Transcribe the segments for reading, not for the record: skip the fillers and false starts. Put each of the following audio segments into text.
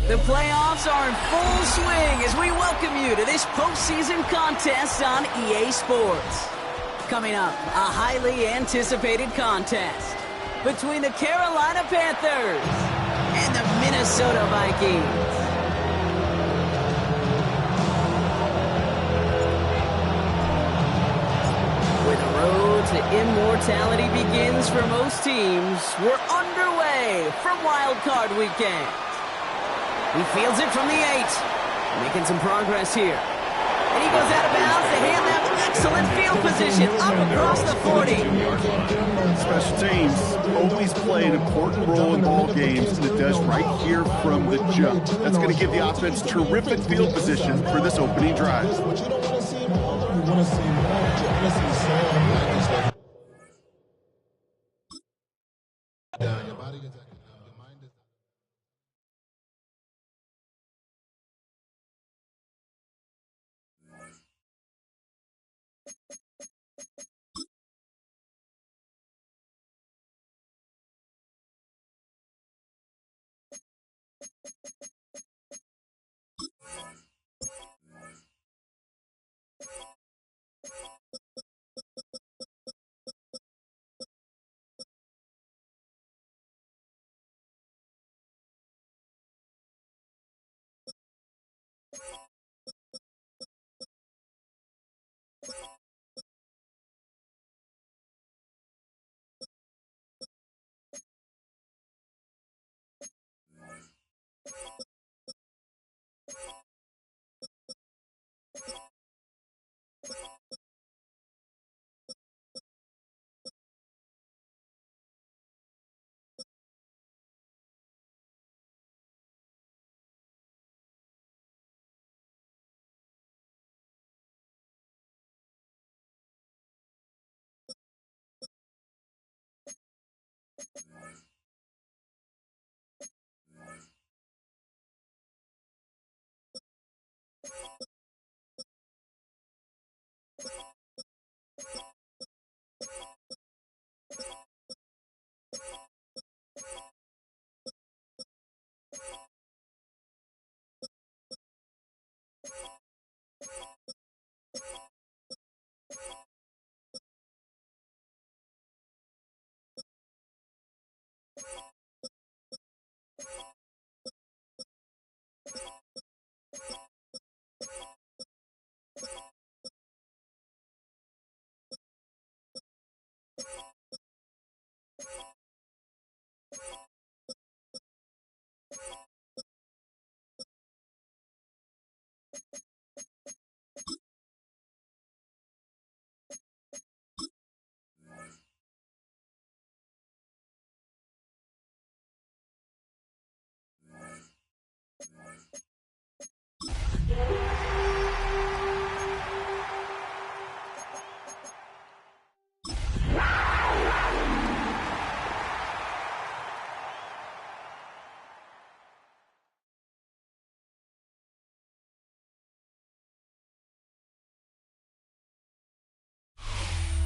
The playoffs are in full swing as we welcome you to this postseason contest on EA Sports. Coming up, a highly anticipated contest between the Carolina Panthers and the Minnesota Vikings. Where the road to immortality begins for most teams, we're underway from Wild Card Weekend. He fields it from the 8, making some progress here. And he goes out of bounds to hand them excellent field position up across the 40. Special teams always play an important role in ball games, and it does right here from the jump. That's going to give the offense terrific field position for this opening drive.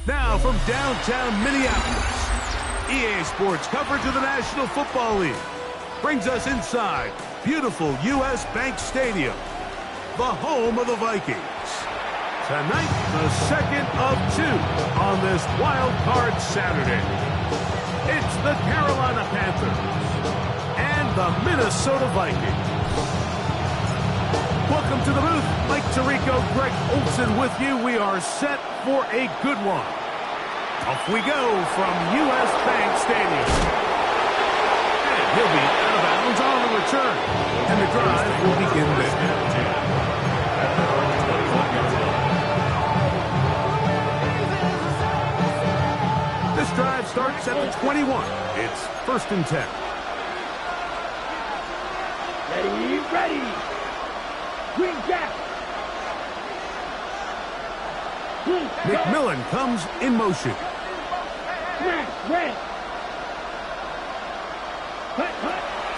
Now from downtown Minneapolis, EA Sports coverage of the National Football League brings us inside beautiful U.S. Bank Stadium, the home of the Vikings. Tonight, the second of two on this wild card Saturday. It's the Carolina Panthers and the Minnesota Vikings. Welcome to the booth. Mike Tirico, Greg Olson with you. We are set for a good one. Off we go from U.S. Bank Stadium. And he'll be out of bounds on the return. And the drive will begin there. This drive starts at the 21. It's 1st and 10. Ready. Green Jack. McMillan comes in motion. Red.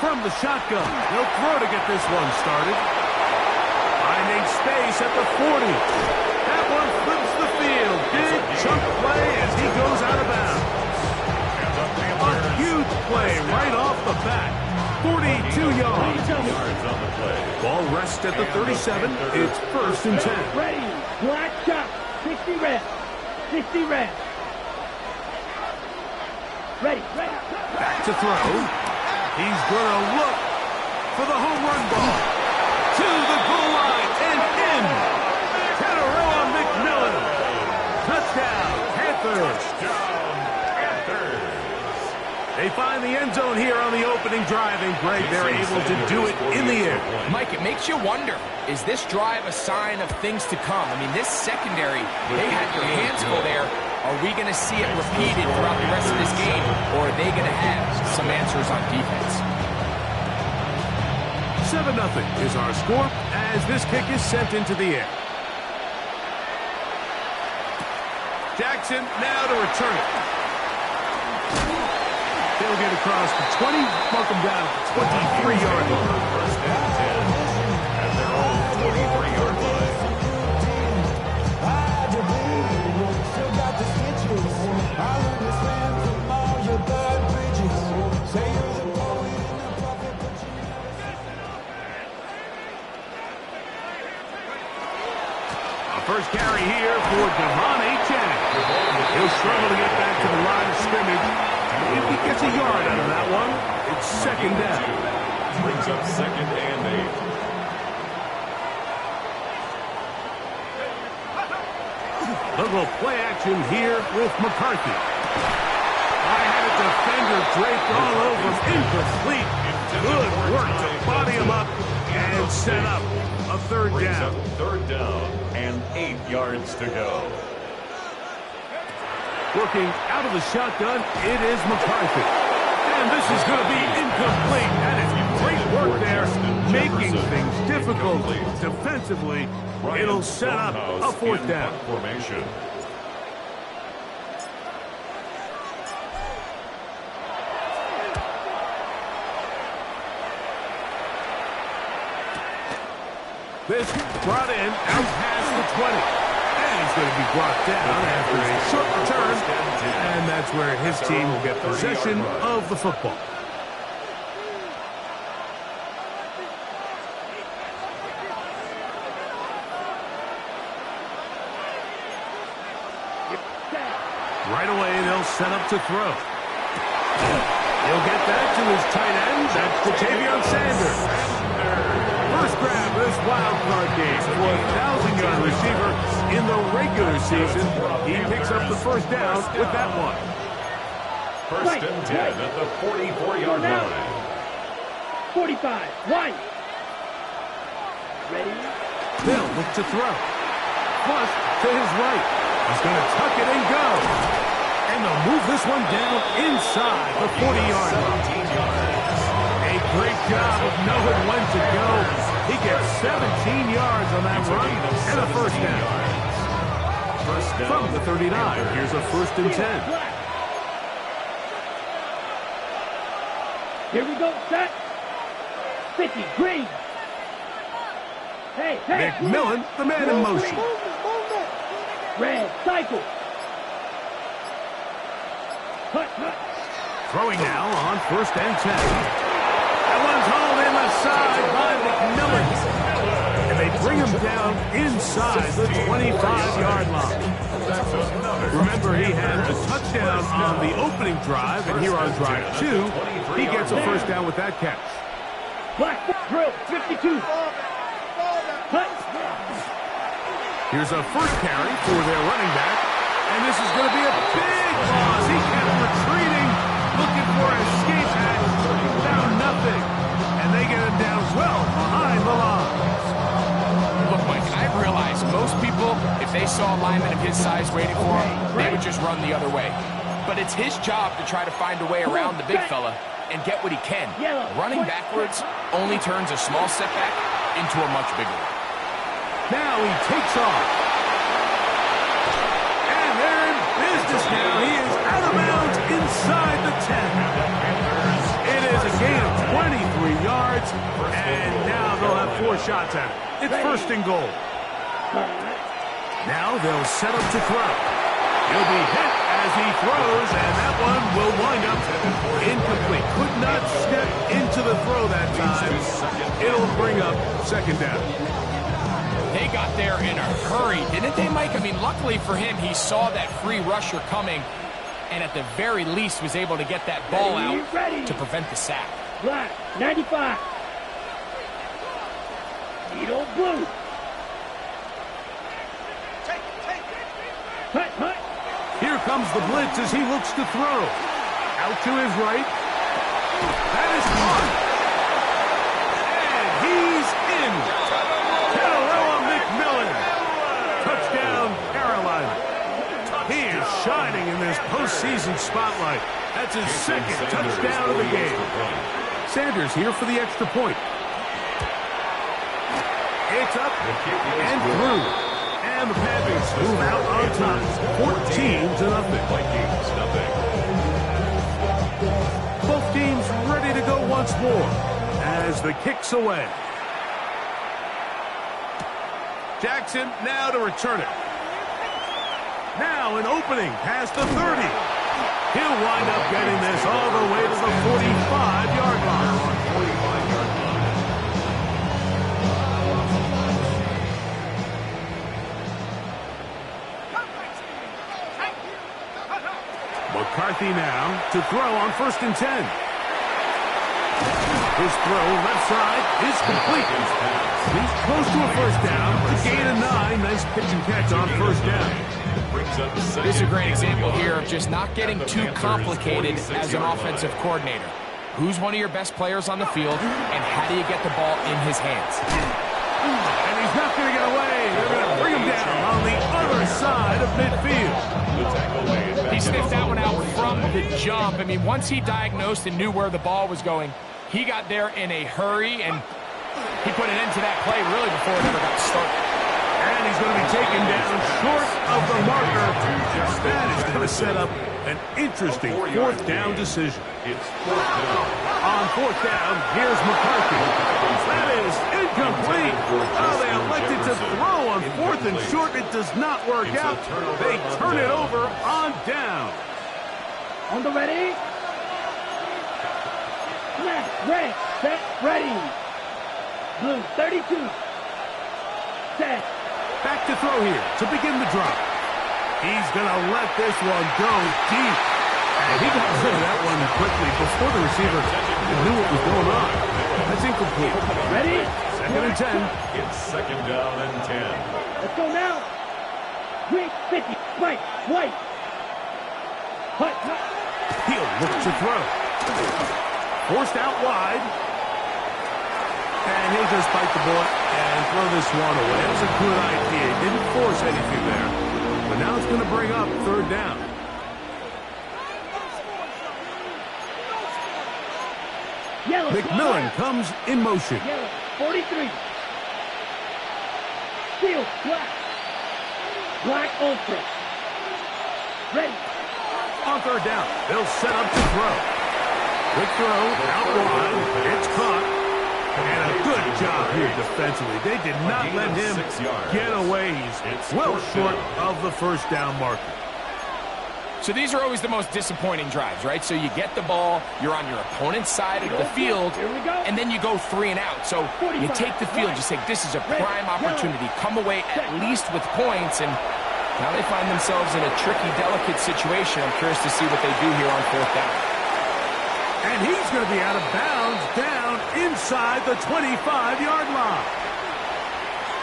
From the shotgun, he'll throw to get this one started. Finding space at the 40. That one flips the field. Big chunk play as he goes out of bounds. A huge play right off the bat. 42 yards. On the play. Ball rests at the 37. It's 1st and 10. Ready. Black chop. 60 red. Ready. Back to throw. He's going to look for the home run ball. To the goal line and in. Tataroa McMillan. Touchdown, Panthers. They find the end zone here on the opening drive, and Greg, they're able to do it in the air. Mike, it makes you wonder, is this drive a sign of things to come? I mean, this secondary, they had their hands full there. Are we going to see it repeated throughout the rest of this game, or are they going to have some answers on defense? 7-0 is our score as this kick is sent into the air. Jackson now to return it. They'll get across the 20, mark them down at the 23-yard line. 1st and 10 at their own 23-yard line. A first carry here for Devon Achane. He'll struggle to get back to the line of scrimmage. If he gets a yard out of that one, it's 2nd down. Brings up 2nd and 8. Little play action here with McCarthy. I had a defender draped all over him. Incomplete. Good work to body him up and set up a 3rd down. 3rd down and 8 yards to go. Working out of the shotgun, it is McCarthy. And this is going to be incomplete. That is great work there, making things difficult defensively. It'll set up a 4th down. Formation. This brought in out past the 20. And he's going to be brought down after a short return. And that's where his team will get possession of the football. Right away, they'll set up to throw. He'll get that to his tight end. That's Ja'Tavion Sanders. First grab of this wild card game for a 1,000-yard receiver in the regular season. He picks up the 1st down with that one. 1st and 10 at the 44-yard line. 45. White. Ready. They'll look to throw. Plus to his right. He's going to tuck it and go. And they'll move this one down inside the 40-yard line. A great job of knowing when to go. He gets 17 yards on that run and a 1st down. From the 39, here's a 1st and 10. Here we go, set. 50, green. Hey. McMillan, the man in motion. Red, cycle. Throwing now on 1st and 10. That one's hauled in the side by McMillan. And they bring him down inside the 25-yard line. Remember, he had a touchdown on the opening drive, and here on drive 2, he gets a 1st down with that catch. Black drill, 52. Here's a 1st carry for their running back, and this is going to be a big loss. He kept retreating, looking for an escape hatch, found nothing, and they get him down well behind the line. Look, Mike, I realize most people, if they saw a lineman of his size waiting for him, they would just run the other way. But it's his job to try to find a way around the big fella and get what he can. Running backwards only turns a small setback into a much bigger one. Now he takes off. And they're in business now. He is out of bounds inside the 10. It is a gain of 23 yards, and now they'll have 4 shots at it. It's 1st and goal. Now they'll set up to throw. He'll be hit as he throws, and that one will wind up incomplete. Could not step into the throw that time. It'll bring up 2nd down. They got there in a hurry, didn't they, Mike? I mean, luckily for him, he saw that free rusher coming, and at the very least was able to get that ball out to prevent the sack. Black, 95. Needle blue. Hut. Here comes the blitz as he looks to throw. Out to his right. That is caught. And he's in. McMillan. Touchdown, Carolina. He is shining in this postseason spotlight. That's his 2nd touchdown of the game. Sanders here for the extra point. It's up and through. And the Panthers move out on top, 14-0. Both teams ready to go once more as the kick's away. Jackson now to return it. Now an opening past the 30. He'll wind up getting this all the way to the 45-yard line. McCarthy now to throw on 1st and 10. His throw left side is complete. He's close to a 1st down. A gain of 9. Nice pitch and catch on 1st down. This is a great example here of just not getting too complicated as an offensive coordinator. Who's one of your best players on the field, and how do you get the ball in his hands? And he's not going to get away. They're going to bring him down on the other side of midfield. He sniffed that one out from the jump. I mean, once he diagnosed and knew where the ball was going, he got there in a hurry, and he put an end to that play really before it ever got started. And he's going to be taken down short of the marker. That is going to set up an interesting 4th down decision. On 4th down, here's McCarthy. That is incomplete. Oh, they elected to throw on 4th and short. It does not work out. They turn it over on down. On the ready. Black, red, set, ready. Blue, 32. Set. Back to throw here to begin the drop. He's going to let this one go deep. And he got rid of that one quickly before the receiver knew what was going on. That's incomplete. Ready? 2nd and 10. It's 2nd down and 10. Let's go now. Green, 50, right, white. Hut. He'll look to throw. Forced out wide. And he'll just bite the bullet and throw this one away. That was a good idea. He didn't force anything there. But now it's going to bring up 3rd down. Yellow. McMillan comes in motion. Yellow, 43. Steel, black. Black ultra. Ready. On 3rd down, they'll set up to throw. Quick throw, out wide. It's caught. And a good job here defensively. They did not let him get away. He's well short of the 1st down marker. So these are always the most disappointing drives, right? So you get the ball, you're on your opponent's side of the field, and then you go 3 and out. So you take the field, you say, this is a prime opportunity. Come away at least with points, and now they find themselves in a tricky, delicate situation. I'm curious to see what they do here on 4th down. And he's going to be out of bounds down inside the 25-yard line.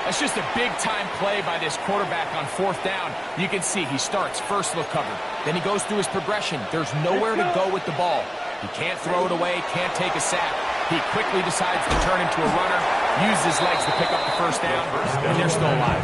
That's just a big-time play by this quarterback on 4th down. You can see he starts first look covered. Then he goes through his progression. There's nowhere to go with the ball. He can't throw it away, can't take a sack. He quickly decides to turn into a runner, use his legs to pick up the 1st down, and they're still alive.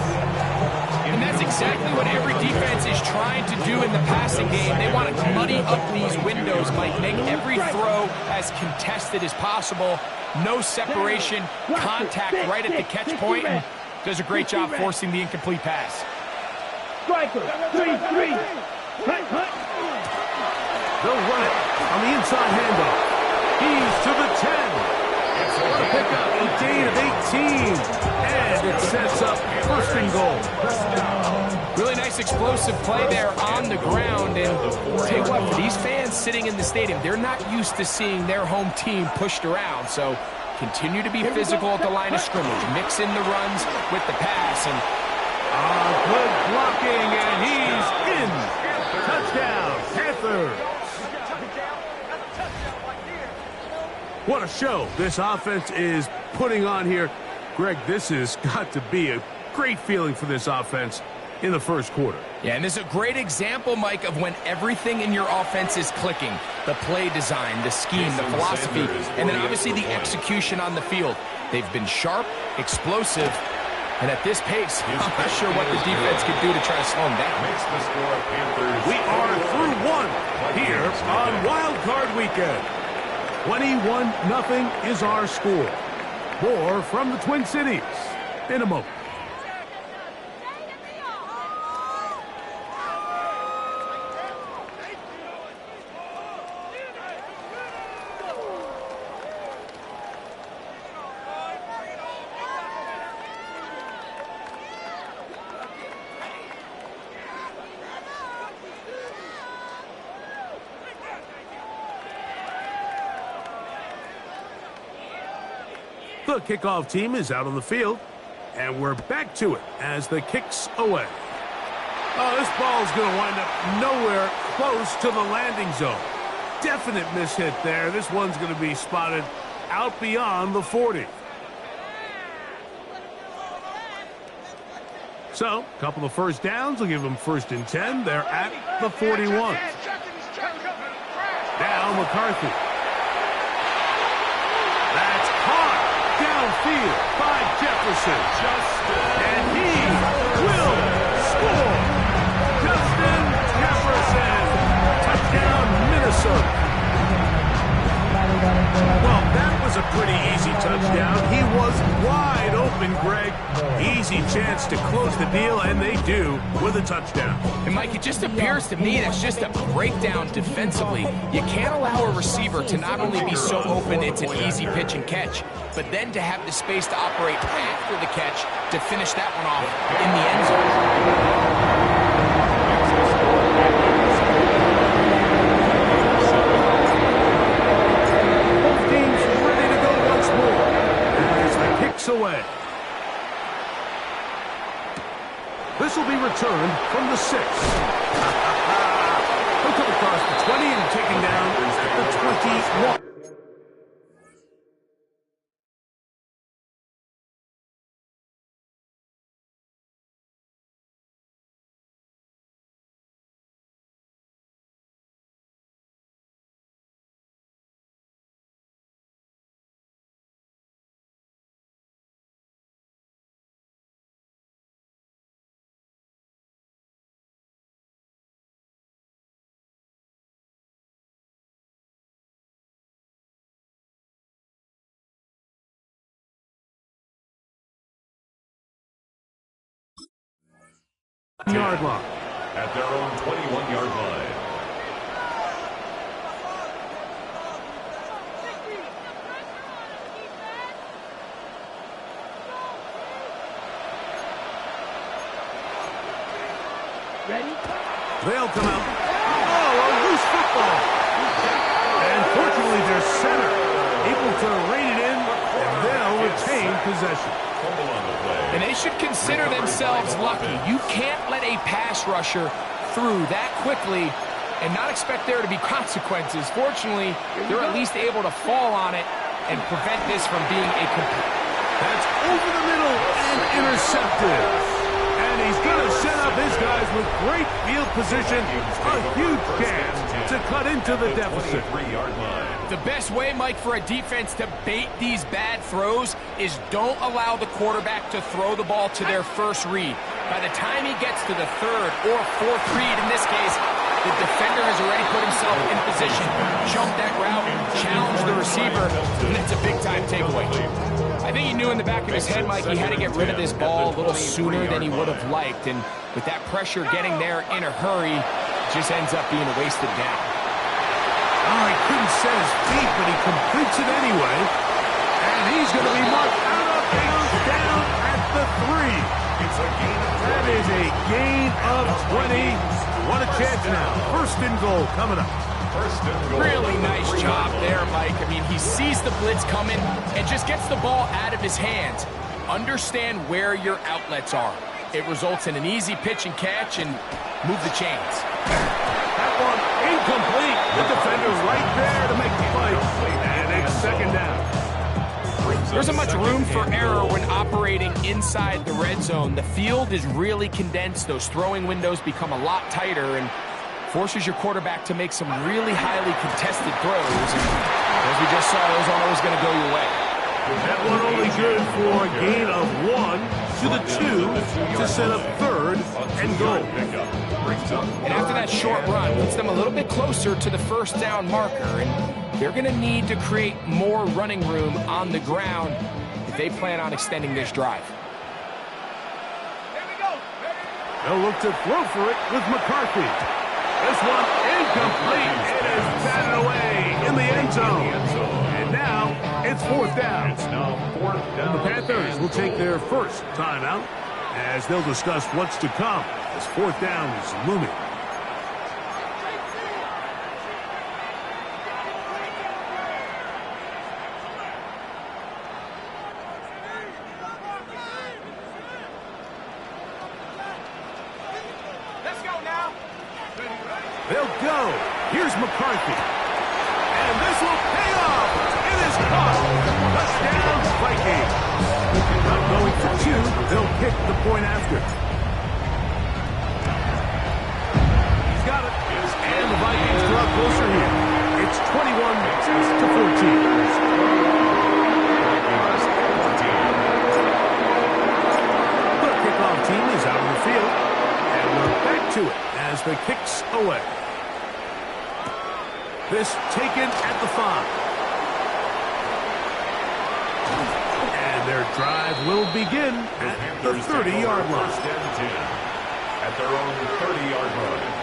And that's exactly what every defense is trying to do in the passing game. They want to muddy up these windows, Mike, make every throw as contested as possible. No separation, contact right at the catch point. And does a great job forcing the incomplete pass. Striker, 3-3. Hut. They'll run it on the inside handoff. He's to the 10. What a pickup, a gain of 18. And it sets up 1st and goal. Really nice explosive play there on the ground. And I'll tell you what, for these fans sitting in the stadium, they're not used to seeing their home team pushed around. So continue to be physical at the line of scrimmage. Mix in the runs with the pass. And good blocking, and he's in. Touchdown, Panthers. What a show this offense is putting on here. Greg, this has got to be a great feeling for this offense in the 1st quarter. Yeah, and this is a great example, Mike, of when everything in your offense is clicking. The play design, the scheme, the philosophy, and then obviously the execution on the field. They've been sharp, explosive, and at this pace, I'm not sure what the defense could do to try to slow them down. We are through 1 here on Wild Card Weekend. 21-0 is our score. More from the Twin Cities in a moment. The kickoff team is out on the field, and we're back to it as the kick's away. Oh, this ball's going to wind up nowhere close to the landing zone. Definite mishit there. This one's going to be spotted out beyond the 40. So, a couple of 1st downs will give them 1st and 10. They're at the 41. Now McCarthy. That's caught downfield by Jefferson. And he will score. Justin Jefferson. Touchdown, Minnesota. Well, that was a pretty easy touchdown. He was wide open, Greg. Easy chance to close the deal, and they do with a touchdown. And, Mike, it just appears to me that's just a breakdown defensively. You can't allow a receiver to not only be so open it's an easy pitch and catch, but then to have the space to operate after the catch to finish that one off in the end zone. Away. This will be returned from the 6. He'll come across the 20 and taken down at the 21. Yard line. At their own 21-yard line. Ready? They'll come out. football. And fortunately, their center able to rein it in, and they'll retain possession. And they should consider themselves lucky. You can't let a pass rusher through that quickly and not expect there to be consequences. Fortunately, they're at least able to fall on it and prevent this from being a complete. That's over the middle and intercepted. And he's going to set up his guys with great field position. A huge chance to cut into the deficit. The best way, Mike, for a defense to bait these bad throws is don't allow the quarterback to throw the ball to their first read. By the time he gets to the third or fourth read in this case, the defender has already put himself in position, jumped that route, challenged the receiver, and that's a big-time takeaway. I think he knew in the back of his head, Mike, he had to get rid of this ball a little sooner than he would have liked, and with that pressure getting there in a hurry, it just ends up being a wasted down. Oh, he couldn't set his feet, but he completes it anyway. And he's going to be marked out of bounds down at the 3. That is a gain of 20. What a chance now. First and goal coming up. Really nice job there, Mike. I mean, he sees the blitz coming and just gets the ball out of his hands. Understand where your outlets are. It results in an easy pitch and catch and move the chains. That one incomplete. The defender right there to make the play. And it's second down. There isn't much room for error when operating inside the red zone. The field is really condensed. Those throwing windows become a lot tighter and forces your quarterback to make some really highly contested throws. And as we just saw, those aren't always going to go your way. That one only good for a gain of 1 to the 2 to set up third and goal. And after that short run, puts them a little bit closer to the first down marker. And they're going to need to create more running room on the ground if they plan on extending this drive. They'll look to throw for it with McCarthy. This one incomplete. It is batted away in the end zone. And now it's fourth down. The Panthers will take their first timeout as they'll discuss what's to come as fourth down is looming. They'll go. Here's McCarthy. And this will pay off. It is caught. Touchdown, Vikings. Not going for 2. They'll kick the point after. He's got it. And the Vikings draw closer here. It's 21-14. The kickoff team is out on the field. And we're back to it as the kick's away. This taken at the 5. And their drive will begin at the 30-yard line. At their own 30-yard line.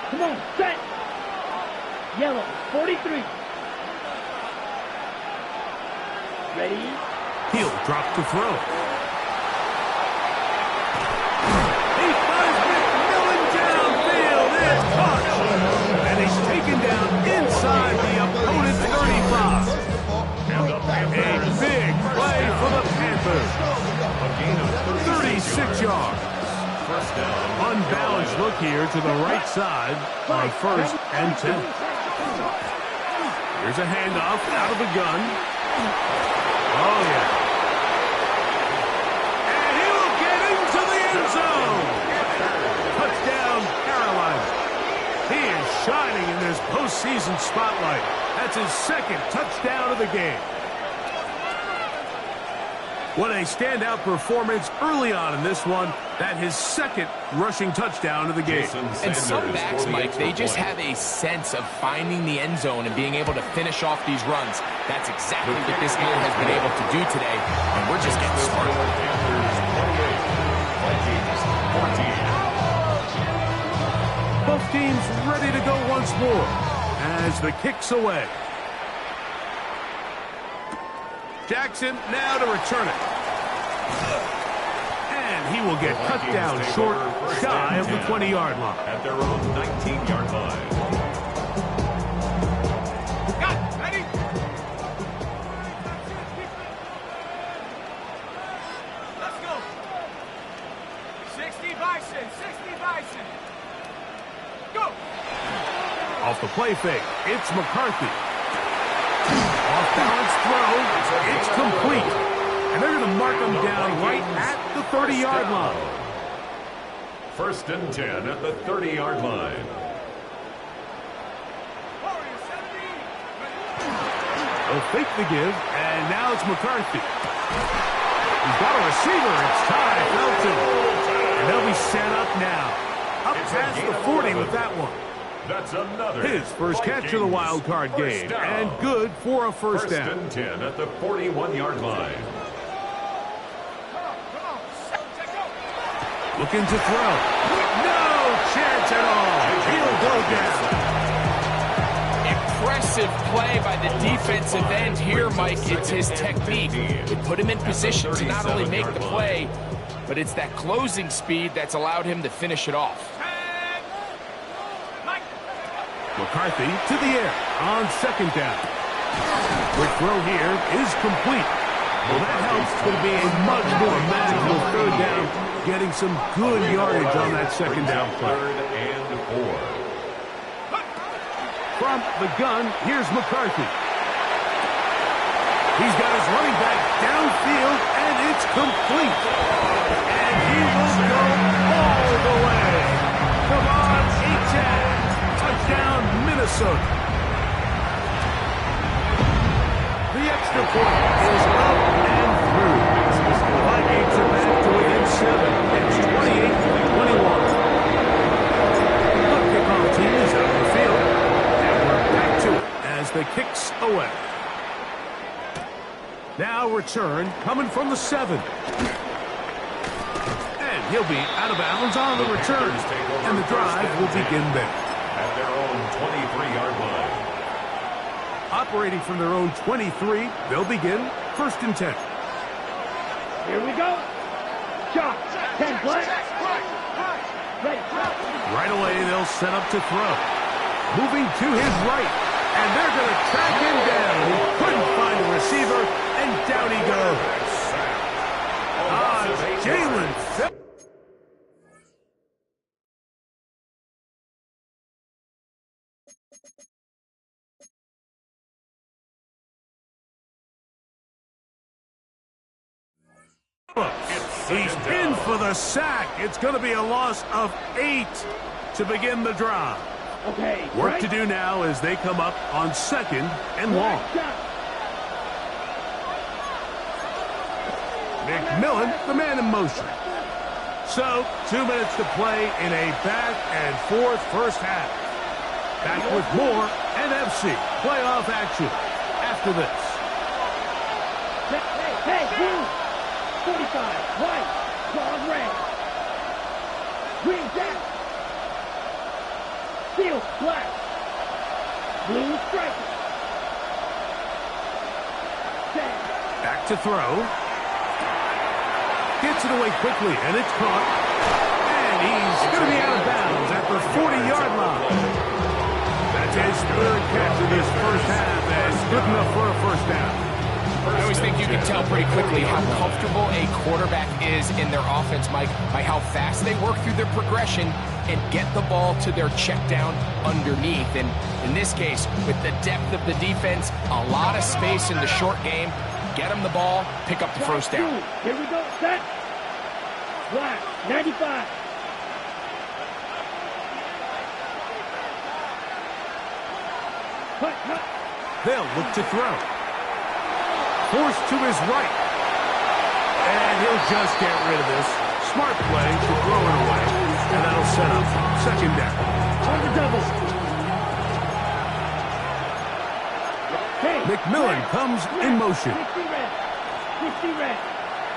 Come on, set. Yellow, 43. Ready? He'll drop to throw. He finds McMillan downfield. It's caught. And he's taken down inside the opponent's 35. A big play for the Panthers. 36 yards. Unbalanced look here to the right side on first and 10. Here's a handoff out of the gun. Oh, yeah. And he will get into the end zone. Touchdown, Carolina. He is shining in this postseason spotlight. That's his second touchdown of the game. What a standout performance early on in this one. That his second rushing touchdown of the game. And some backs, Mike, they just have a sense of finding the end zone and being able to finish off these runs. That's exactly what this man has been able to do today, and we're just getting started. Both teams ready to go once more as the kick's away. Jackson now to return it. And he will get cut down short, shy of the 20-yard line. At their own 19-yard line. Ready? Let's go. 60 Bison, 60 Bison. Go. Off the play fake, it's McCarthy. Off-balance throw, it's complete. And they're going to mark him down right at the 30-yard line. First and 10 at the 30-yard line. They'll fake the give, and now it's McCarthy. He's got a receiver. It's Ty Felton. And they'll be set up now. Up past the 40 with that one. That's another. His first catch of the wild card game, and good for a first down. First and 10 at the 41-yard line. Looking to throw. No chance at all. He'll go down. Impressive play by the defensive end here, Mike. It's his technique. It put him in position to not only make the play, but it's that closing speed that's allowed him to finish it off. McCarthy to the air on second down. Quick throw here is complete. Well, that helps. It's going to be a much more manageable third down, getting some good yardage on that second down play. Third and 4. From the gun, here's McCarthy. He's got his running back downfield, and it's complete. And he will go all the way. Come on, H-Tag. Touchdown, Minnesota. The extra point is up and through. The Vikings are back to within 7. It's 28-21. The kickoff team is out of the field. And we're back to it as the kicks away. Now return coming from the 7. And he'll be out of bounds on the return. And the drive will begin there. At their own 23-yard line. Operating from their own 23, they'll begin first and 10. Here we go. Shot. 10 play. Ready. Right away, they'll set up to throw. Moving to his right, and they're going to track him down. He couldn't find a receiver, and down he goes. Jalen Phillips. He's in for the sack. It's going to be a loss of 8 to begin the drive. Okay. Work to do now as they come up on second and long. McMillan, the man in motion. So, 2 minutes to play in a back-and-forth first half. Back with more NFC playoff action after this. Hey, blue. 45, white, dog red. Green jack. Steel, black. Blue stripe. Back to throw. Gets it away quickly, and it's caught. And he's going to be out of bounds at the 40-yard line. That's his third catch of this first half, and good enough for a first down. I always think you can tell pretty quickly how comfortable a quarterback is in their offense, Mike, by how fast they work through their progression and get the ball to their check down underneath. And in this case, with the depth of the defense, a lot of space in the short game, get them the ball, pick up the first down. Here we go, set. Black, 95. Cut. They'll look to throw. Forced to his right. And he'll just get rid of this. Smart play to throw it away. And that'll set up second down. On the double. Hey, McMillan comes in motion. 60 red.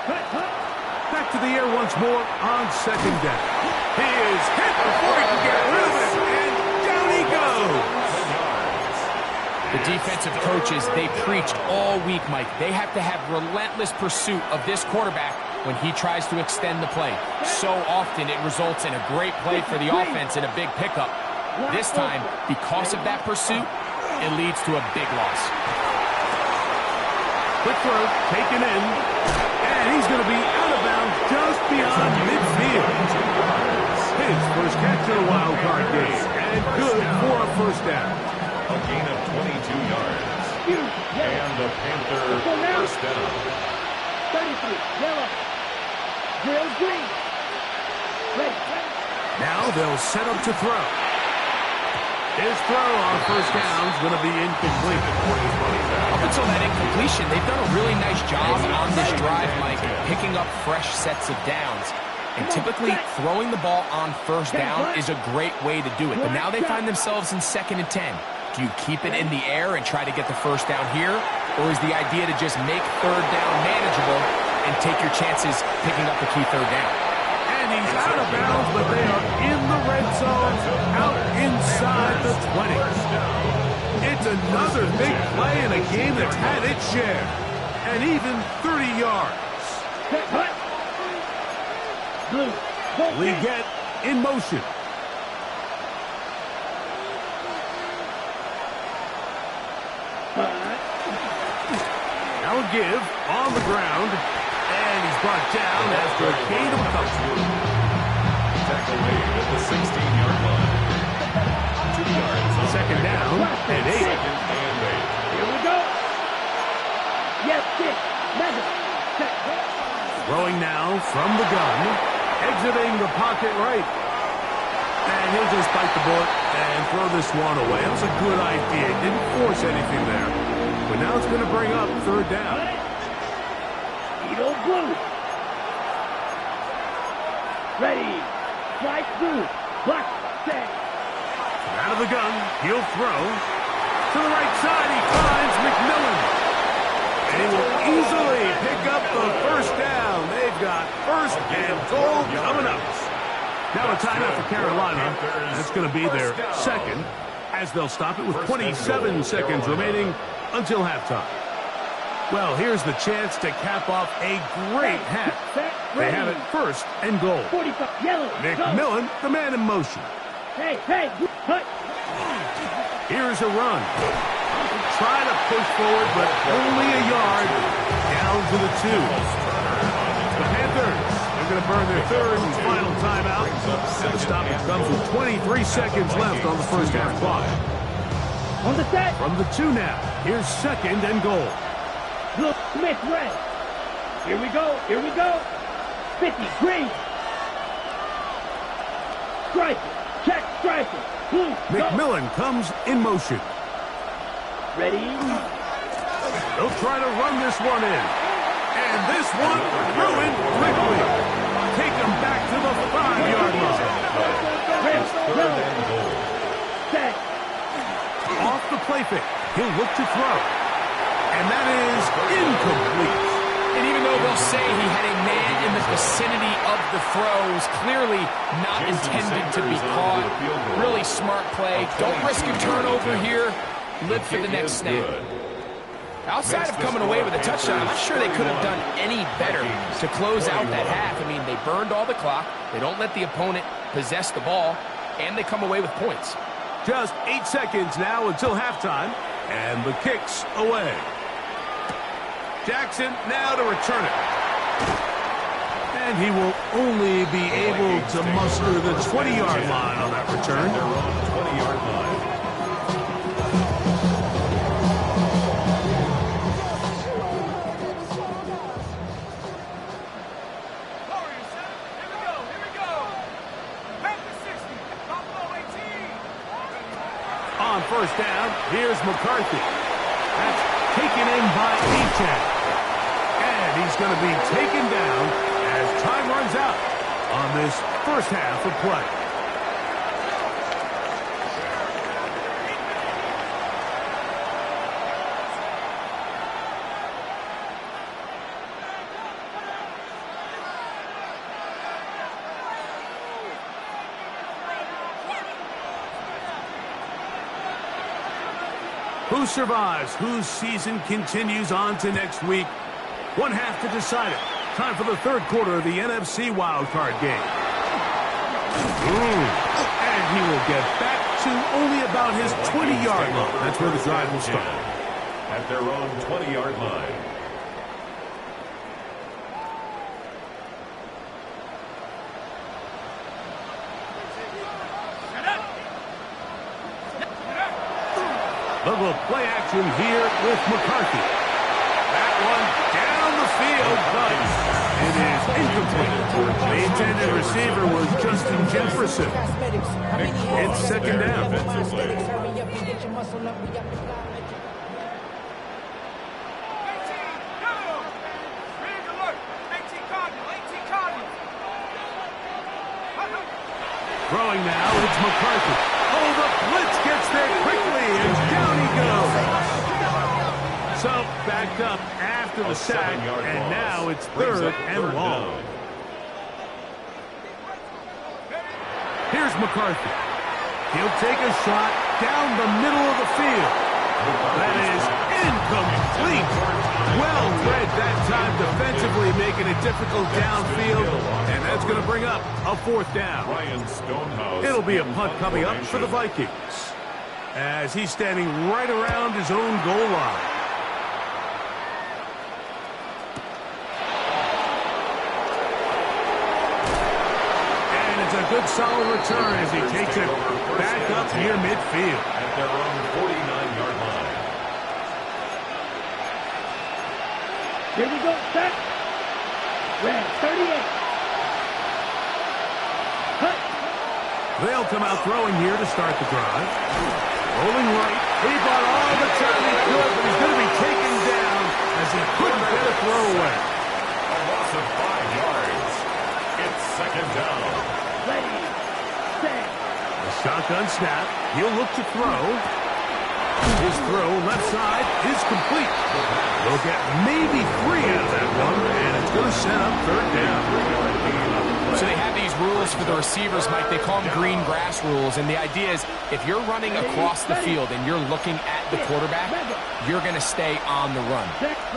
Cut. Back to the air once more on second down. He is hit before he can get rid of it. And down he goes. The defensive coaches, they preach all week, Mike. They have to have relentless pursuit of this quarterback when he tries to extend the play. So often it results in a great play for the offense and a big pickup. This time, because of that pursuit, it leads to a big loss. Quick throw, taken in, and he's going to be out of bounds just beyond midfield. His first catch in a wild card game, and good for a first down. A gain of 22 yards. And the Panther first down. 33, yellow. Drill green. Ready. Now they'll set up to throw. His throw on first down is going to be incomplete. Up until that incompletion, they've done a really nice job on this drive, Mike, picking up fresh sets of downs. And typically, throwing the ball on first down is a great way to do it. But now they find themselves in 2nd and 10. Do you keep it in the air and try to get the first down here? Or is the idea to just make third down manageable and take your chances picking up a key third down? And he's out of bounds, but they are in the red zone, out inside the 20. It's another big play in a game that's had its share. And even 30 yards. Leggett in motion. Now a give on the ground, and he's brought down after a gain of a couple. Tackle made at the 16-yard line. 2 yards. Second down and 8. Second and 8. Here we go. Yes, 6. Measure. Set. Throwing now from the gun, exiting the pocket right. And he'll just bite the bullet and throw this one away. That was a good idea. Didn't force anything there. But now it's going to bring up third down. Eagle blue. Ready. Strike through. Block. Set. Out of the gun, he'll throw. To the right side, he finds McMillan. And he will easily pick up the first down. They've got first and goal coming up. Now a timeout for Carolina. That's going to be their second, as they'll stop it with 27 seconds remaining until halftime. Well, here's the chance to cap off a great half. They have it first and goal. 45. Yellow. McMillan, the man in motion. Hey, hey. Hut. Here's a run. Try to push forward, but only a yard. Down to the 2. The Panthers, they're going to burn their third and final timeout. And the stoppage comes with 23 seconds left on the first half clock. On the set. From the 2 now. Here's second and goal. Look, Smith red. Here we go. Here we go. 50. Green. Striker. Check striker. Blue. McMillan comes in motion. Ready. They'll try to run this one in. And this one ruined quickly. Take them back to the 5-yard line. Third and goal. Set. Off the play fake. He'll look to throw. And that is incomplete. And even though they'll say he had a man in the vicinity of the throws, clearly not intended to be caught. Really smart play. Don't risk a turnover here. Live for the next snap. Outside of coming away with a touchdown, I'm not sure they could have done any better to close out that half. I mean, they burned all the clock. They don't let the opponent possess the ball, and they come away with points. Just 8 seconds now until halftime, and the kick's away. Jackson now to return it. And he will only be able to muster the 20-yard line on that return. Their own 20-yard line. On first down, here's McCarthy. That's taken in by Echad. And he's going to be taken down as time runs out on this first half of play. Who survives? Whose season continues on to next week? One half to decide it. Time for the third quarter of the NFC wildcard game. And he will get back to only about his 20-yard line. That's where the drive will start. At their own 20-yard line. Look at play action here with McCarthy. That one down the field, but it is incomplete. The intended receiver was Justin Jefferson. It's second down. Throwing now, it's McCarthy. Oh, the blitz gets there quickly, and down he goes. So, backed up after the sack, and now it's third and long. Here's McCarthy. He'll take a shot down the middle of the field. That is incomplete. Well read that time defensively, making it difficult downfield, and that's going to bring up a fourth down. It'll be a punt coming up for the Vikings, as he's standing right around his own goal line. And it's a good solid return as he takes it back up near midfield. At their own 49-yard line. Here we go, set. Red, 38. Cut. They'll come out throwing here to start the drive. Rolling right. He bought all the time he could, but he's going to be taken down as he couldn't get a throw away. A loss of 5 yards. It's second down. Ready, set. A shotgun snap. He'll look to throw. His throw left side is complete. They'll get maybe 3 out of that one, and it's going to set up third down. So they have these rules for the receivers, Mike. They call them green grass rules, and the idea is if you're running across the field and you're looking at the quarterback, you're going to stay on the run.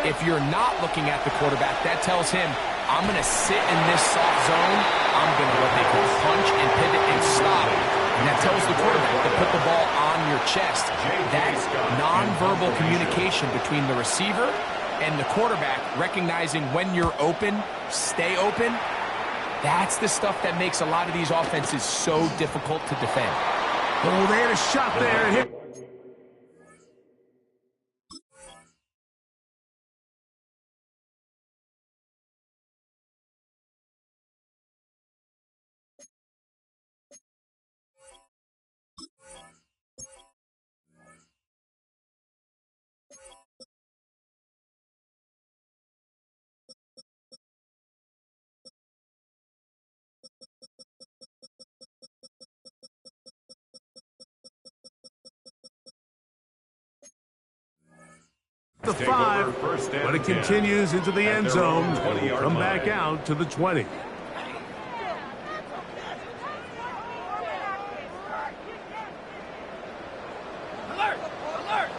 If you're not looking at the quarterback, that tells him, I'm going to sit in this soft zone. I'm going to what they call punch and pivot and stop. And that tells the quarterback to put the ball on your chest. That nonverbal communication between the receiver and the quarterback, recognizing when you're open, stay open, that's the stuff that makes a lot of these offenses so difficult to defend. Oh, they had a shot there. The 5, but it continues into the end zone. Come back out to the 20. Alert! Alert!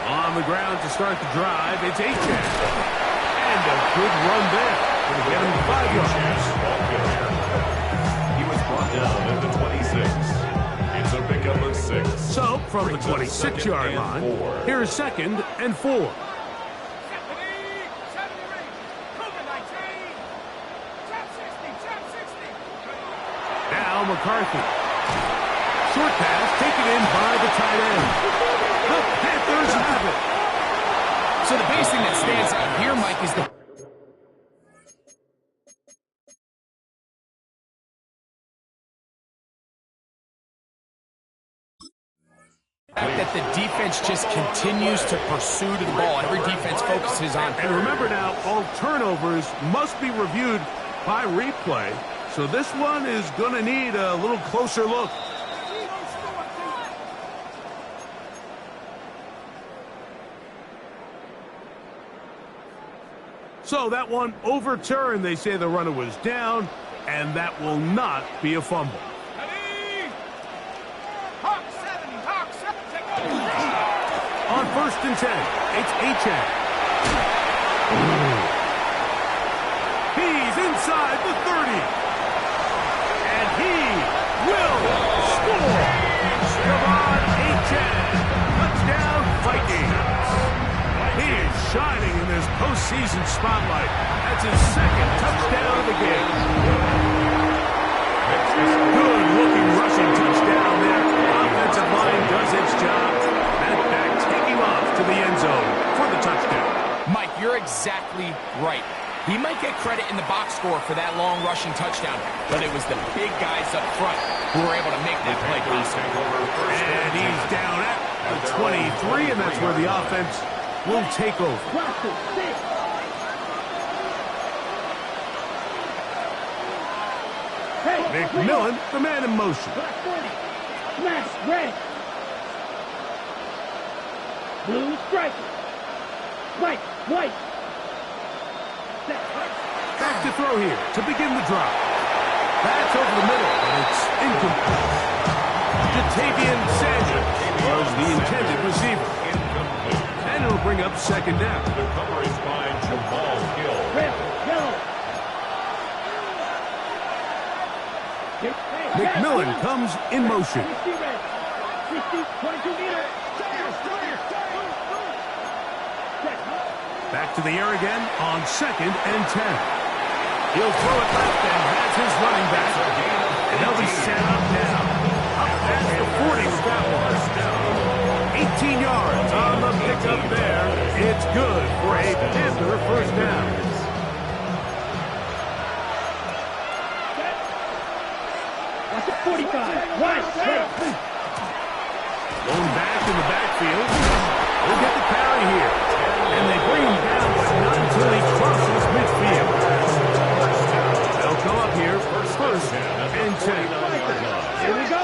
On the ground to start the drive, it's H.N. And a good run there. Going to get him 5 yards. He was brought down at the 26. It's a pickup of 6. So, from the 26-yard line, here's second and 4. Now McCarthy. Short pass taken in by the tight end. The Panthers have it. So the biggest thing that stands out here, Mike, is the fact that the defense just continues to pursue to the ball. Every defense focuses on. And remember now, all turnovers must be reviewed by replay. So this one is going to need a little closer look. So that one overturned. They say the runner was down, and that will not be a fumble. First and 10. It's Achane. He's inside the 30. And he will score. Come on, Achane. Touchdown, Vikings. He is shining in this postseason spotlight. That's his second touchdown of the game. Good-looking rushing touchdown there. Offensive line does its job. And back taking off to the end zone for the touchdown. Mike, you're exactly right. He might get credit in the box score for that long rushing touchdown, but it was the big guys up front who were able to make that play possible. And he's down at the 23, and that's where the offense will take over. McMillan, the man in motion. Smash, red. Blue striker. White, white. Back to throw here to begin the drop. That's over the middle, and it's incomplete. Jatavian Sanders was the intended receiver. And it'll bring up second down. The coverage by Jamal Hill. Red, yellow. McMillan comes in motion. 60 red. 60, 22 meter. Back to the air again on second and 10. He'll throw it left and has his running back. And they'll be set up now. Up past the 40 with that one. 18 yards on the pickup there. It's good for a Panther first down. Watch it, 45. Right, right. Going back in the backfield. We'll get the carry here. And they bring him down, but not until he crosses midfield. They'll come up here first and 10. Here we go.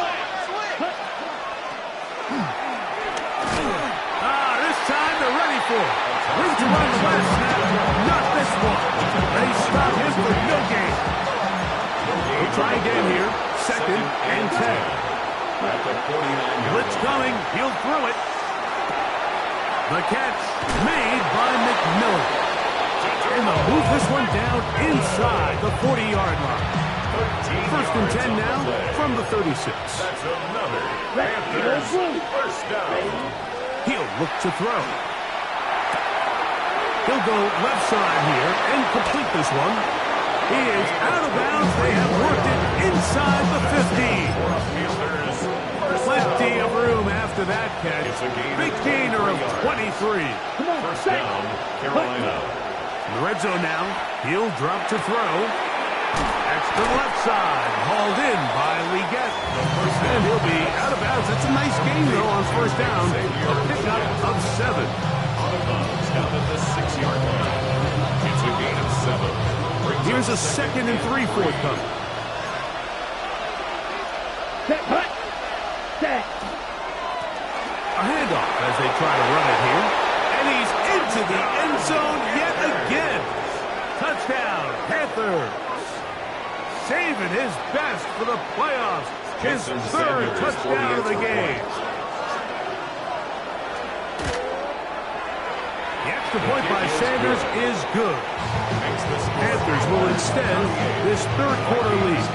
This time they're ready for it. Room to run the last snap. Not this one. They stop him for no gain. We'll try again here. Second and 10. Blitz coming. He'll throw it. The catch made by McMillan. And they'll move this one down inside the 40-yard line. First and 10 now from the 36. That's another Panthers first down. He'll look to throw. He'll go left side here and complete this one. He is out of bounds. They have worked it inside the 15. Plenty of room after that catch. Big gainer of 23. First down, Carolina. In the red zone now. He'll drop to throw. That's to the left side. Hauled in by Leggett. And he'll be out of bounds. That's a nice gain, though, on first down. A pickup of 7. On the bounds, down at the 6-yard line. It's a gain of 7. Here's a second and 3 forthcoming. Set. A handoff as they try to run it here. And he's into the end zone yet again. Touchdown, Panthers. Saving his best for the playoffs. His third touchdown of the game. The extra point by Sanders is good. Panthers will extend this third quarter lead.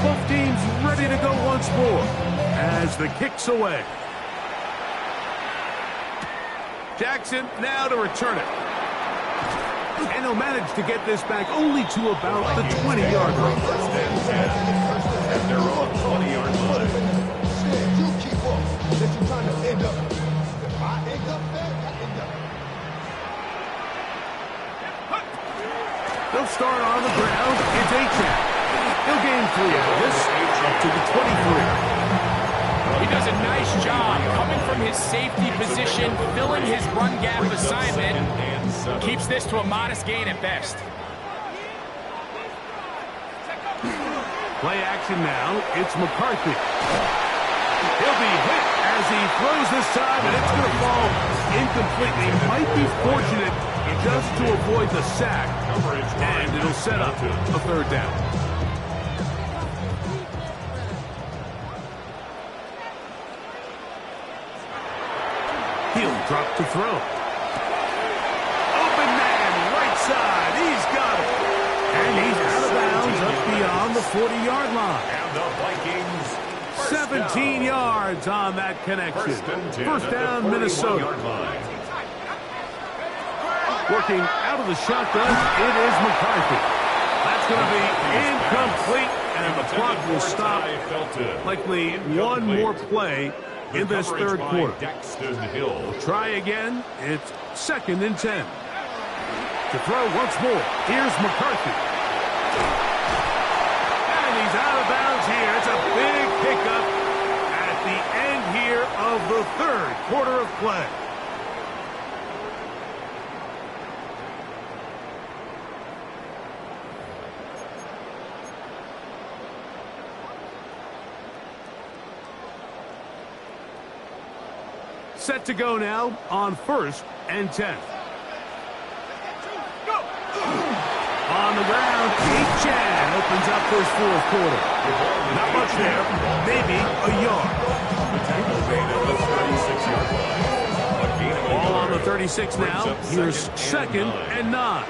Both teams ready to go once more as the kick's away. Jackson now to return it. And he'll manage to get this back only to about the 20-yard line. First and 10 at their own 20-yard line. You keep up. That you're trying to end up. If I end up there, I end up. They'll start on the ground. It's Achane. He'll gain 3 out of this, up to the 23. He does a nice job coming from his safety position, filling his run gap assignment. Keeps this to a modest gain at best. Play action now. It's McCarthy. He'll be hit as he throws this time, and it's going to fall incompletely. Might be fortunate just to avoid the sack, and it'll set up a third down. Drop to throw. Open man, right side. He's got it. And he's out of bounds up beyond the 40-yard line. And the Vikings 17 yards on that connection. First down, Minnesota. Working out of the shotgun, it is McCarthy. That's going to be incomplete, and the clock will stop. Likely one more play in this third quarter. We'll try again. It's 2nd and 10. To throw once more, here's McCarthy. And he's out of bounds here. It's a big pickup at the end here of the third quarter of play. Set to go now on 1st and 10. On the ground, Chan opens up this fourth quarter. Not much there, maybe a yard. Ball on the 36 now. Here's 2nd and 9.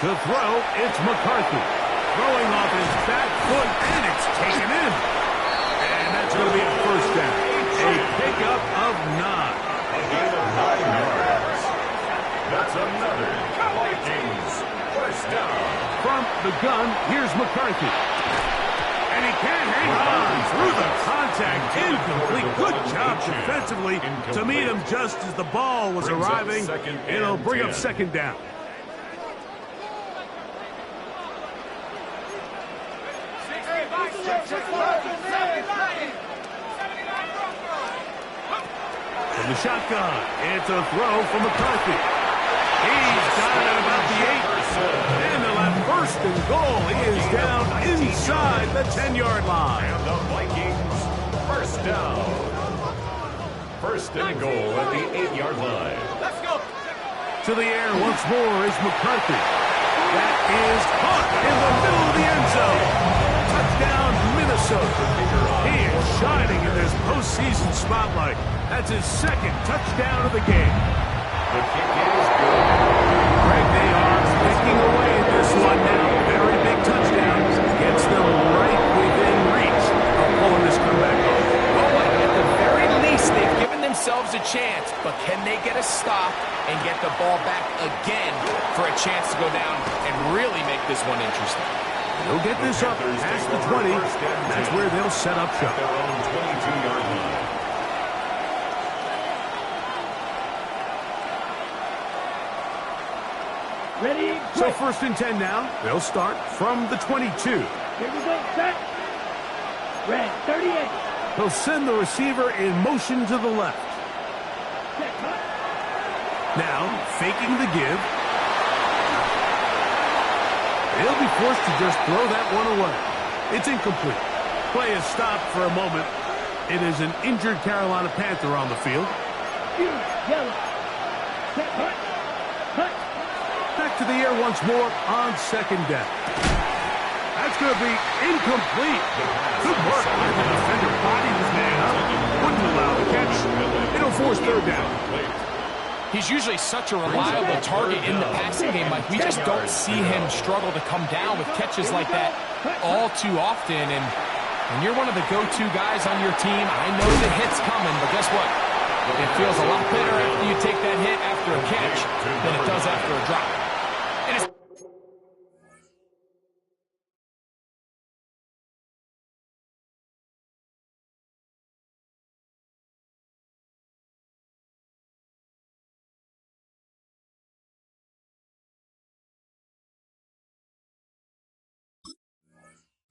To throw, it's McCarthy. Throwing off his back foot, and it's taken in. And that's going to be a first down. A pickup of 9. A gain of 9 yards. That's another Vikings first down. From the gun, here's McCarthy. And he can't hang on through the contact. Incomplete. Good job defensively to meet him just as the ball was arriving. It'll bring up 2nd down. From the shotgun, it's a throw from McCarthy. He's got it at about the 8. And they'll have 1st and goal. He is down inside the 10-yard line. And the Vikings first down. 1st and goal at the 8-yard line. Let's go. To the air once more is McCarthy. That is caught in the middle of the end zone. Touchdown, Minnesota. He is shining in this postseason spotlight. That's his 2nd touchdown of the game. The kick is good. Greg, they are picking away at this one now. Very big touchdown. Gets them right within reach of pulling this comeback off. Well, at the very least, they've given themselves a chance, but can they get a stop and get the ball back again for a chance to go down and really make this one interesting? They'll get this up past the 20. That's where they'll set up shop. Their own 22-yard line. Ready? So 1st and 10 now. They'll start from the 22. Here we go. Set. Red. 38. He'll send the receiver in motion to the left. Set. Cut. Now, faking the give. He'll be forced to just throw that one away. It's incomplete. Play is stopped for a moment. It is an injured Carolina Panther on the field. Yellow. Set. Cut. Cut. Back to the air once more on 2nd down. That's going to be incomplete. Good work. The defender bodied his man up. Wouldn't allow the catch. It'll force 3rd down. He's usually such a reliable target in the passing game. Like, we just don't see him struggle to come down with catches like that all too often. And when you're one of the go-to guys on your team, I know the hit's coming, but guess what? It feels a lot better after you take that hit after a catch than it does after a drop. And it's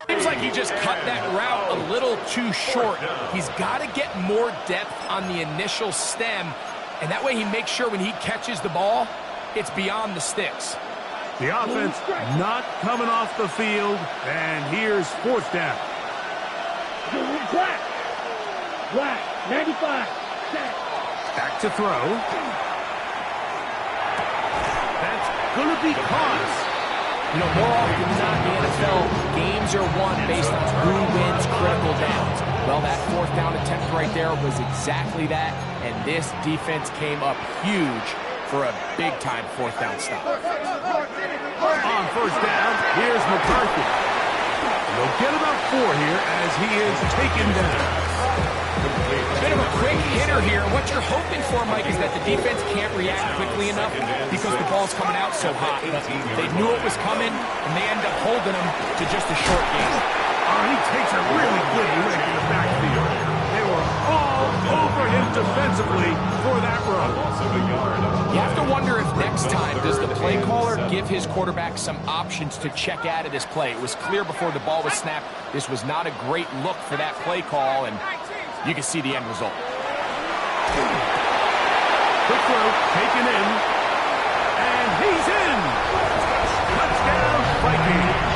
seems like he just cut that route a little too short. He's got to get more depth on the initial stem, and that way he makes sure when he catches the ball, it's beyond the sticks. The offense not coming off the field, and here's 4th down. Black. Black. 95. Set. Back to throw. That's going to be caught. You know, more often than not in the NFL, games are won based on who wins critical downs. Well, that 4th down attempt right there was exactly that, and this defense came up huge for a big-time fourth down stop. On first down, here's McCarthy. They'll get about 4 here as he is taken down. A bit of a quick hitter here. What you're hoping for, Mike, is that the defense can't react quickly enough because the ball's coming out so hot. They knew it was coming, and they end up holding them to just a short gain. Oh, he takes a really good lick in the backfield. They were all over him defensively for that run. You have to wonder if next time does the play caller give his quarterback some options to check out of this play. It was clear before the ball was snapped. This was not a great look for that play call, and you can see the end result. Quick throw, taken in, and he's in. Touchdown, Vikings.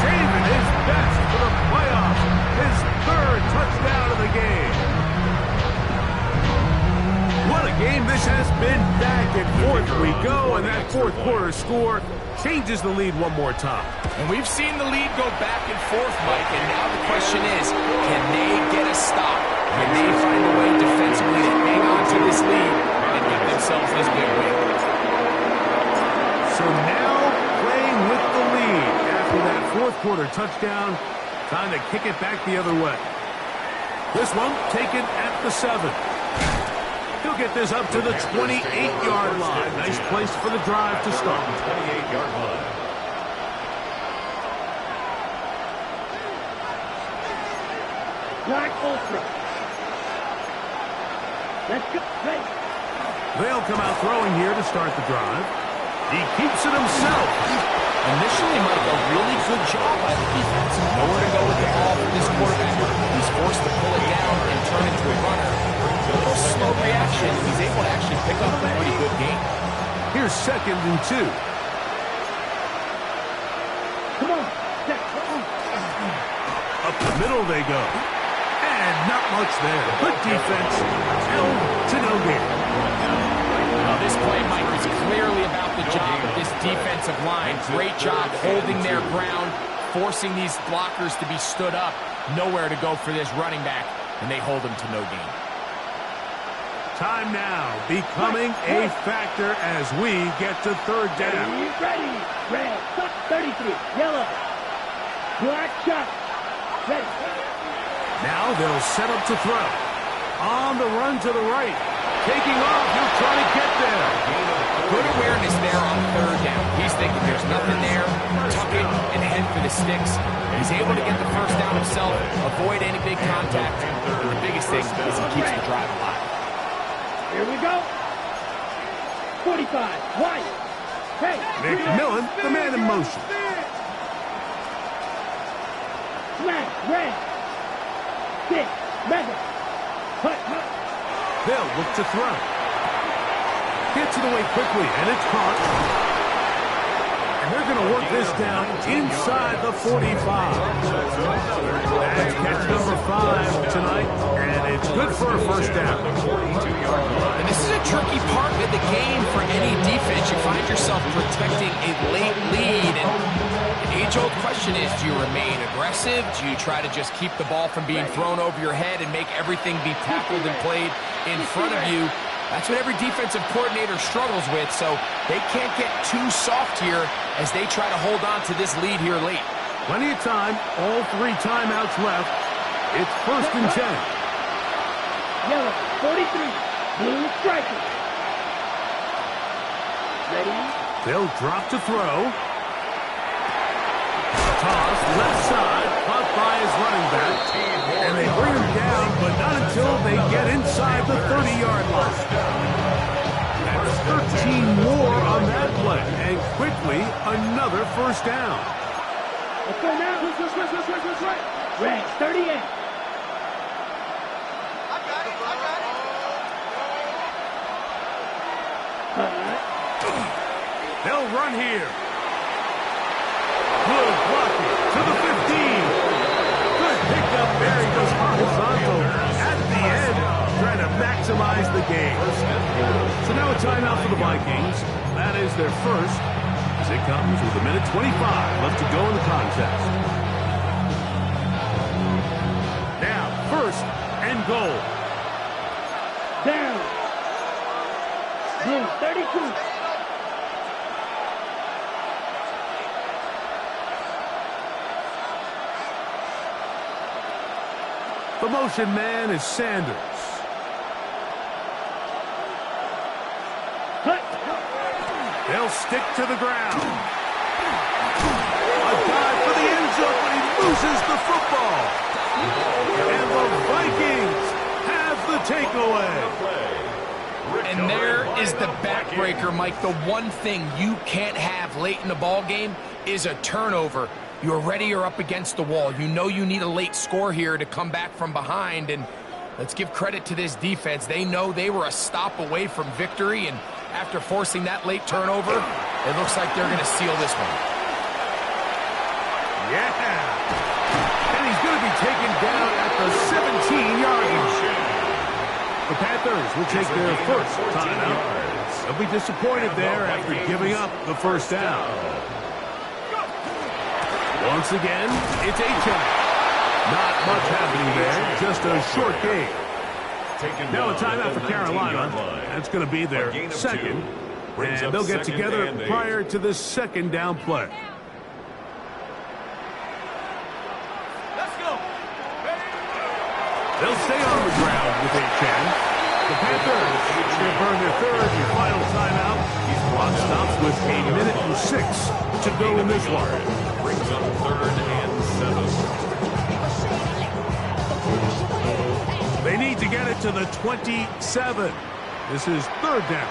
Saving his best for the playoffs. His 3rd touchdown of the game. What a game this has been. Back and forth we go, and that 4th quarter score changes the lead one more time. And we've seen the lead go back and forth, Mike, and now the question is, can they get a stop? Can they find a way defensively to hang on to this lead and give themselves this big win? So now playing with the lead after that 4th quarter touchdown, time to kick it back the other way. This one taken at the 7. He'll get this up to the 28-yard line. Nice place for the drive to start. 28-yard line. Black ultra. Let's go. Ready. They'll come out throwing here to start the drive. He keeps it himself. Initially, Mike, a really good job by the defense. Nowhere to go with the ball for this quarterback. He's forced to pull it down and turn into a runner. A little slow reaction. He's able to actually pick up a pretty good game. Here's 2nd and 2. Come on. Up the middle they go. And not much there. Good defense. Held to no gain. Now this play, Mike, is clearly about the job of this defensive line. Great job holding their ground, forcing these blockers to be stood up. Nowhere to go for this running back, and they hold him to no gain. Time now becoming a factor as we get to 3rd down. Ready. Red. 33. Yellow. Black shot. Ready. Now they'll set up to throw. On the run to the right. Taking off. He'll try to get there. Good awareness there on 3rd down. He's thinking there's nothing there. Tuck it and head for the sticks. He's able to get the 1st down himself, avoid any big contact. And the biggest thing is he keeps the drive alive. Here we go. 45. White. Hey. McMillan, the man in motion. Smash. Red. 6. Mega. Hut. They'll look to throw. Gets it away quickly, and it's caught. And they're going to work this down inside the 45. That's catch number 5 tonight, and it's good for a 1st down. And this is a tricky part of the game for any defense. You find yourself protecting a late lead, and the age-old question is, do you remain aggressive? Do you try to just keep the ball from being thrown over your head and make everything be tackled and played in front of you? That's what every defensive coordinator struggles with, so they can't get too soft here as they try to hold on to this lead here late. Plenty of time, all 3 timeouts left. It's 1st and 10. Yellow. 43. Blue striker. Ready. They'll drop to throw. Toss left side, caught by his running back. And they bring him down, but not until they get inside the 30-yard line. That's 13 more on that play. And quickly, another 1st down. Let's go now. Switch. Red. 38. They'll run here. Good blocking to the 15. Good pickup there. He goes horizontal at the end, trying to maximize the game. So now a timeout for the Vikings. That is their 1st, as it comes with a minute 25 left to go in the contest. Now, 1st and goal. Blue, 32. The motion man is Sanders. Cut. They'll stick to the ground. A dive for the end zone, but he loses the football. And the Vikings have the takeaway. And there is the backbreaker, Mike. The one thing you can't have late in the ball game is a turnover. You're ready, you're up against the wall. You know you need a late score here to come back from behind, and let's give credit to this defense. They know they were a stop away from victory, and after forcing that late turnover, it looks like they're going to seal this one. Yeah. And he's going to be taken down at the 17-yard line. The Panthers will take their first timeout. They'll be disappointed there after giving up the first down. Once again, it's A-Chain. Not much happening there, just a short game. Now a timeout for Carolina. That's going to be their second. And they'll get together prior to the second down play. They'll stay on the ground with A-Chain. The Panthers will burn their third and final timeout. Clock stops with 1 minute and 6 to go in this one. Brings up 3rd and 7. They need to get it to the 27. This is 3rd down.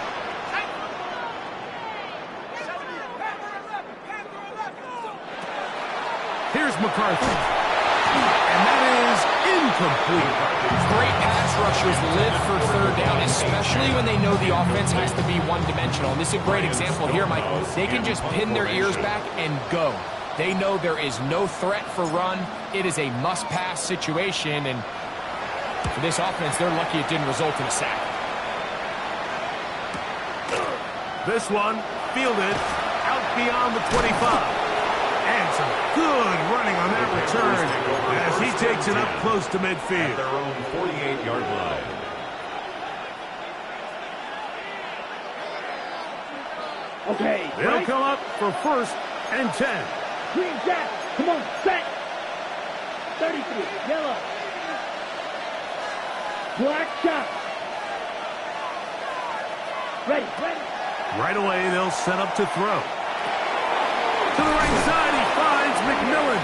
Here's McCarthy. And that is incomplete. Great pass rushers live for 3rd down, especially when they know the offense has to be one-dimensional. And this is a great example here, Mike. They can just pin their ears back and go. They know there is no threat for run. It is a must-pass situation, and for this offense, they're lucky it didn't result in a sack. This one fielded out beyond the 25. And some good running on that return as he takes it up close to midfield. At their own 48-yard line. Okay. They'll right. come up for 1st and 10. Green Jack. Come on. Set. 33. Yellow. Black shot. Ready. Ready. Right away, they'll set up to throw. To the right side, he finds McMillan.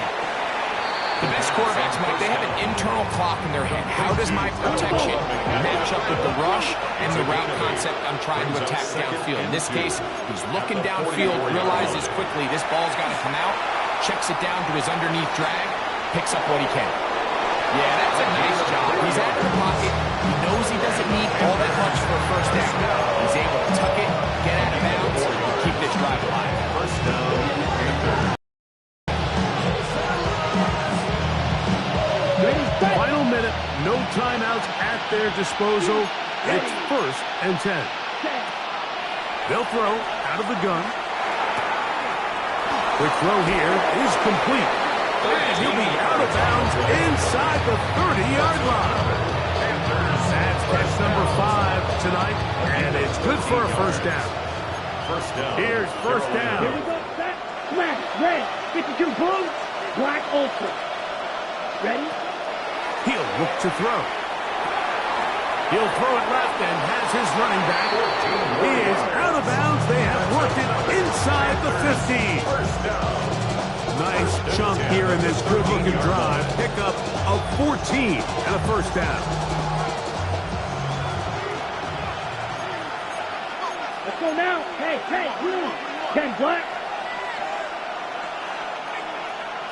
The best quarterbacks, Mike, they have an internal clock in their head. How does my protection match up with the rush and the route concept I'm trying to attack downfield? In this case, he's looking downfield, realizes quickly this ball's got to come out, checks it down to his underneath drag, picks up what he can. Yeah, that's a nice job. He's out of the pocket. He knows he doesn't need all that much for a first down. He's able to tuck it, get out of bounds, and keep this drive alive. First down. Final minute, no timeouts at their disposal. It's 1st and 10. They'll throw out of the gun. Quick throw here is complete. And he'll be out of bounds inside the 30-yard line. That's catch number 5 tonight, and it's good for a first down. First down. Here's first Here down. we go. Set. Smash. Red. 52 blue. Black ultra. Ready? He'll look to throw. He'll throw it left and has his running back. He is out of bounds. They have worked it inside the 50. Nice chunk here in this good-looking drive. Pickup of 14 and a first down. Let's go now. Hey, hey, blue. 10 black.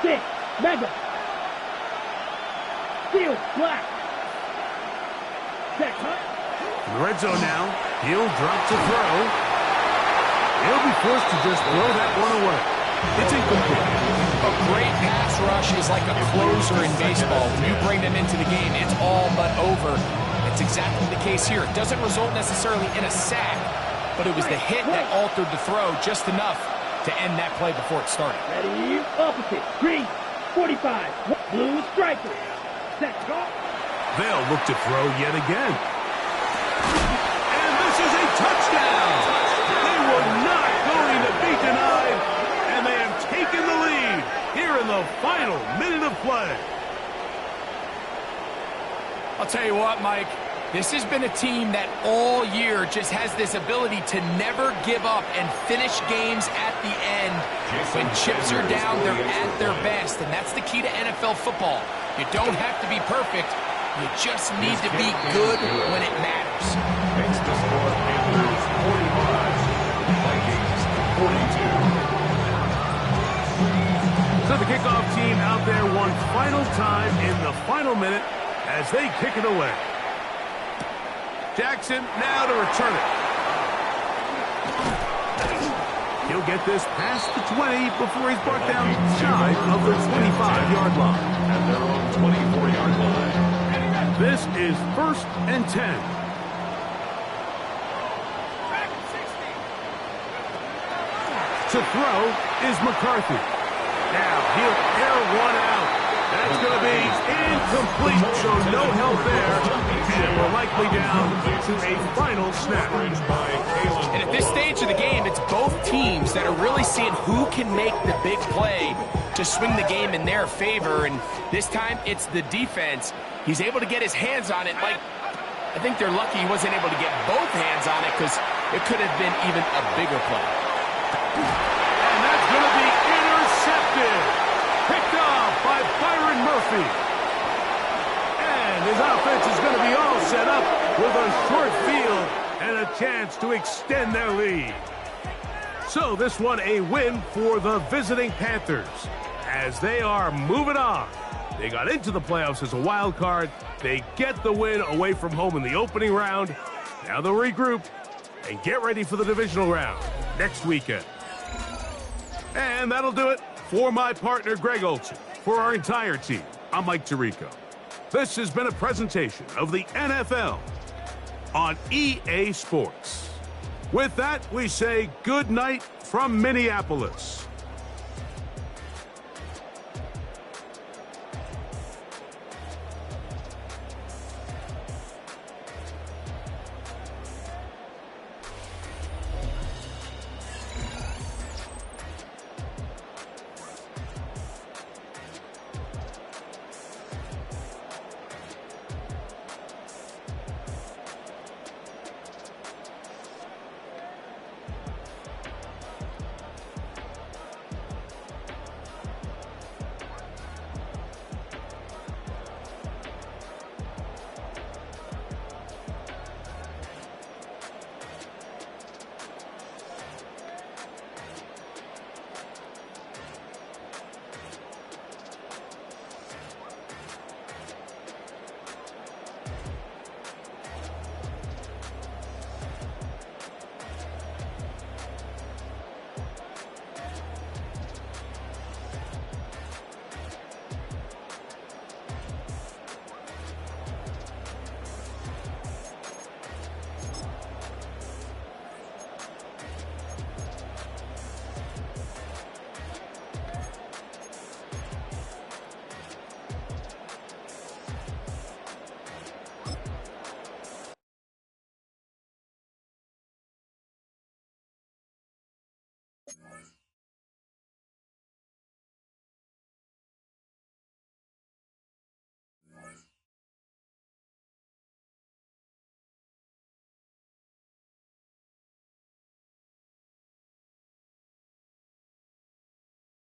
6 mega. Field black. Set cut. In the red zone now. He'll drop to throw. He'll be forced to just throw that one away. It's incomplete. A great pass rush is like a closer in baseball. When you bring them into the game, it's all but over. It's exactly the case here. It doesn't result necessarily in a sack, but it was the hit that altered the throw just enough to end that play before it started. Ready? Opposite. Green. 45. Blue striker. Set go. They'll look to throw yet again. And this is a touchdown. play. I'll tell you what, Mike, this has been a team that all year just has this ability to never give up and finish games at the end. When chips are down, they're at their best, and that's the key to NFL football. You don't have to be perfect. You just need to be good when it matters. Makes the score Panthers 45, Vikings 42. So the kickoff team out there one final time in the final minute as they kick it away. Jackson now to return it. He'll get this past the 20 before he's brought down shy of the 25-yard line. At their own 24-yard line. This is 1st and 10. To throw is McCarthy. Now he'll air one out. That's going to be incomplete, so no help there. And we're likely down to a final snap. And at this stage of the game, it's both teams that are really seeing who can make the big play to swing the game in their favor. And this time, it's the defense. He's able to get his hands on it. Like, I think they're lucky he wasn't able to get both hands on it because it could have been even a bigger play. And that's going to be intercepted. Picked off by Byron Murphy. And his offense is going to be all set up with a short field and a chance to extend their lead. So this one a win for the visiting Panthers as they are moving on. They got into the playoffs as a wild card. They get the win away from home in the opening round. Now they'll regroup and get ready for the divisional round next weekend. And that'll do it for my partner, Greg Olson. For our entire team, I'm Mike Tirico. This has been a presentation of the NFL on EA Sports. With that, we say good night from Minneapolis.